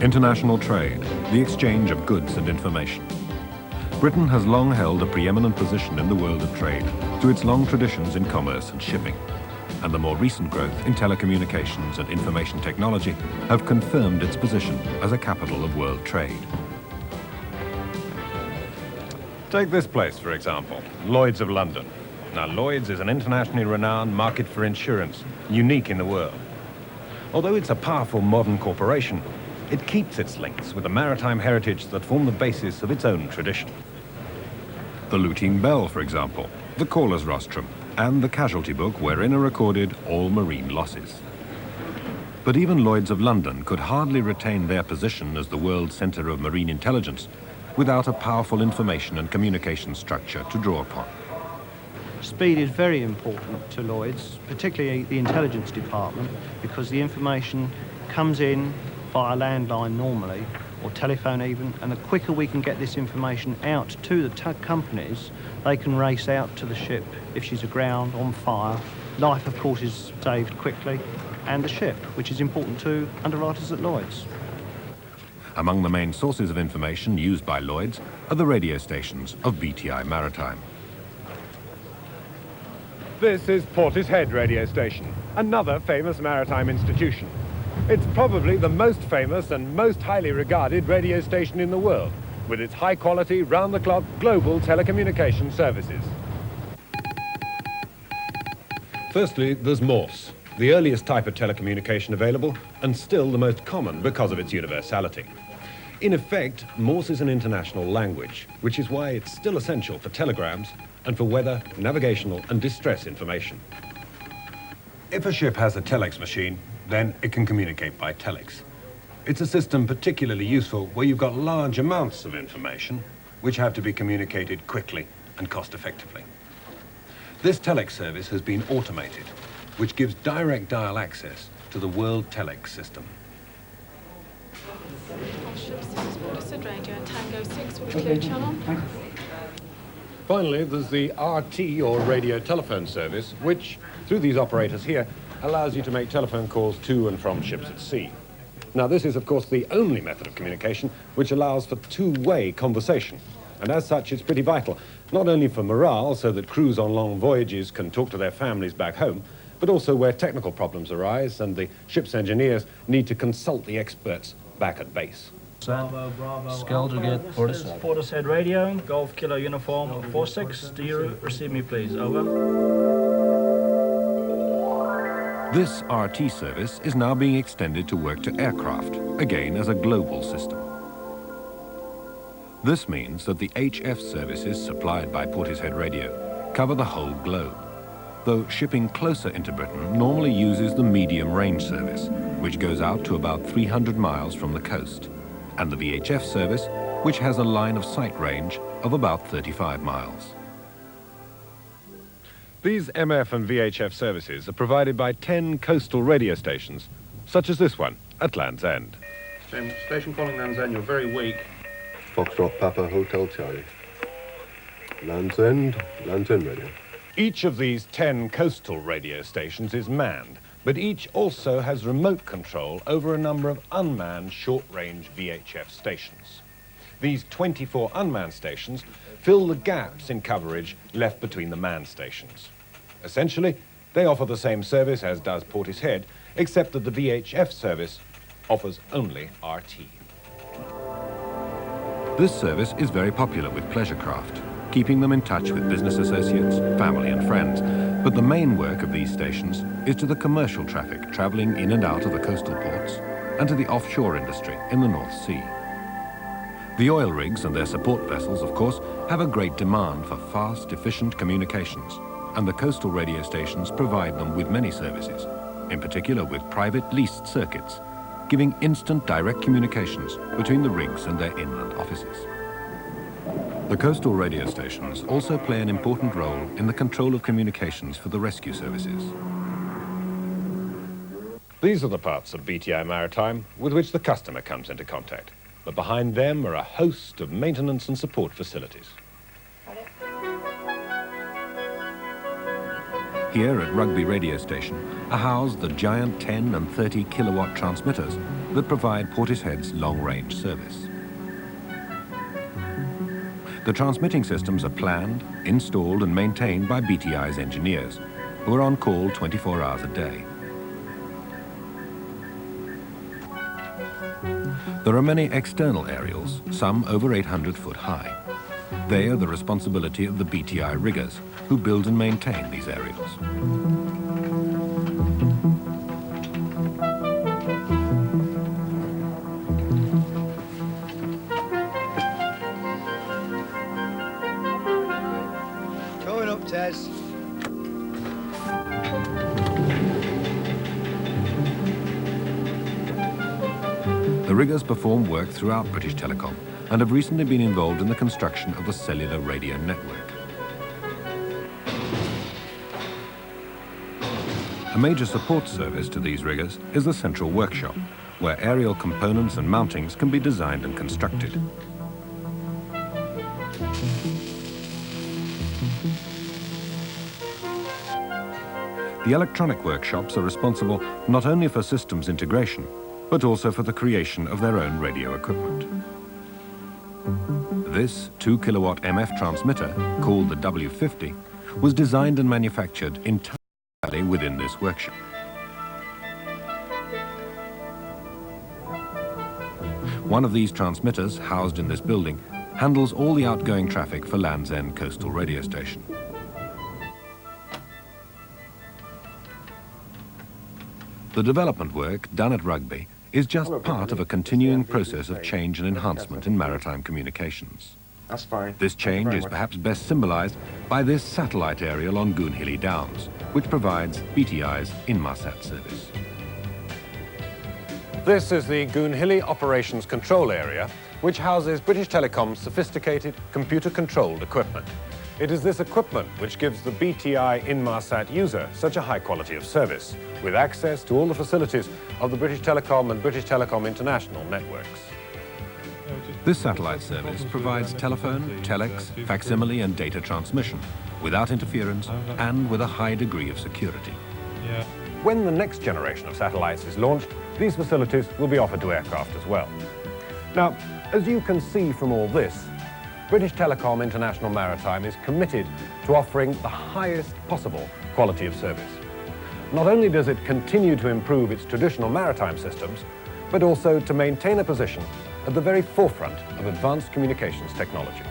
International trade, the exchange of goods and information. Britain has long held a preeminent position in the world of trade through its long traditions in commerce and shipping, and the more recent growth in telecommunications and information technology have confirmed its position as a capital of world trade. Take this place, for example, Lloyd's of London. Now, Lloyd's is an internationally renowned market for insurance, unique in the world. Although it's a powerful modern corporation, it keeps its links with the maritime heritage that form the basis of its own tradition. The lutein bell, for example, the caller's rostrum, and the casualty book wherein are recorded all marine losses. But even Lloyd's of London could hardly retain their position as the world centre of marine intelligence without a powerful information and communication structure to draw upon. Speed is very important to Lloyd's, particularly the intelligence department, because the information comes in via landline normally, or telephone even, and the quicker we can get this information out to the companies, they can race out to the ship if she's aground, on fire. Life, of course, is saved quickly, and the ship, which is important to underwriters at Lloyd's. Among the main sources of information used by Lloyd's are the radio stations of BTI Maritime. This is Portishead radio station, another famous maritime institution. It's probably the most famous and most highly regarded radio station in the world, with its high-quality, round-the-clock global telecommunication services. Firstly, there's Morse, the earliest type of telecommunication available, and still the most common because of its universality. In effect, Morse is an international language, which is why it's still essential for telegrams and for weather, navigational and distress information. If a ship has a telex machine, then it can communicate by telex. It's a system particularly useful where you've got large amounts of information which have to be communicated quickly and cost-effectively. This telex service has been automated, which gives direct dial access to the world telex system. British Radio and Tango 6 with clear channel. Finally, there's the RT, or radio telephone service, which, through these operators here, allows you to make telephone calls to and from ships at sea. Now, this is, of course, the only method of communication which allows for two-way conversation. And as such, it's pretty vital, not only for morale, so that crews on long voyages can talk to their families back home, but also where technical problems arise and the ship's engineers need to consult the experts back at base. Bravo, Skeltergate, Portishead Radio, Golf Kilo Uniform 46. Do you receive me, please? Over. This RT service is now being extended to work to aircraft, again as a global system. This means that the HF services supplied by Portishead Radio cover the whole globe, though shipping closer into Britain normally uses the medium range service, which goes out to about 300 miles from the coast, and the VHF service, which has a line of sight range of about 35 miles. These MF and VHF services are provided by 10 coastal radio stations, such as this one at Land's End. Station calling Land's End, you're very weak. Foxtrot Papa Hotel Charlie. Land's End Radio. Each of these 10 coastal radio stations is manned, but each also has remote control over a number of unmanned short-range VHF stations. These 24 unmanned stations fill the gaps in coverage left between the manned stations. Essentially, they offer the same service as does Portishead, except that the VHF service offers only RT. This service is very popular with pleasure craft, keeping them in touch with business associates, family and friends. But the main work of these stations is to the commercial traffic travelling in and out of the coastal ports and to the offshore industry in the North Sea. The oil rigs and their support vessels, of course, have a great demand for fast, efficient communications, and the coastal radio stations provide them with many services, in particular with private leased circuits, giving instant direct communications between the rigs and their inland offices. The coastal radio stations also play an important role in the control of communications for the rescue services. These are the parts of BTI Maritime with which the customer comes into contact, but behind them are a host of maintenance and support facilities. Here at Rugby Radio Station are housed the giant 10 and 30 kilowatt transmitters that provide Portishead's long-range service. The transmitting systems are planned, installed and maintained by BTI's engineers, who are on call 24 hours a day. There are many external aerials, some over 800 foot high. They are the responsibility of the BTI riggers, who build and maintain these aerials. Going up, Tez. The riggers perform work throughout British Telecom and have recently been involved in the construction of the cellular radio network. A major support service to these riggers is the central workshop, where aerial components and mountings can be designed and constructed. The electronic workshops are responsible not only for systems integration, but also for the creation of their own radio equipment. This 2 kilowatt MF transmitter, called the W50, was designed and manufactured entirely within this workshop. One of these transmitters, housed in this building, handles all the outgoing traffic for Land's End Coastal Radio Station. The development work done at Rugby is just part of a continuing process of change and enhancement in maritime communications. That's fine. This change is perhaps best symbolized by this satellite aerial on Goonhilly Downs, which provides BTI's Inmarsat service. This is the Goonhilly Operations Control Area, which houses British Telecom's sophisticated computer-controlled equipment. It is this equipment which gives the BTI Inmarsat user such a high quality of service, with access to all the facilities of the British Telecom and British Telecom International networks. This satellite service provides telephone, telex, facsimile and data transmission without interference and with a high degree of security. When the next generation of satellites is launched, these facilities will be offered to aircraft as well. Now, as you can see from all this, British Telecom International Maritime is committed to offering the highest possible quality of service. Not only does it continue to improve its traditional maritime systems, but also to maintain a position at the very forefront of advanced communications technology.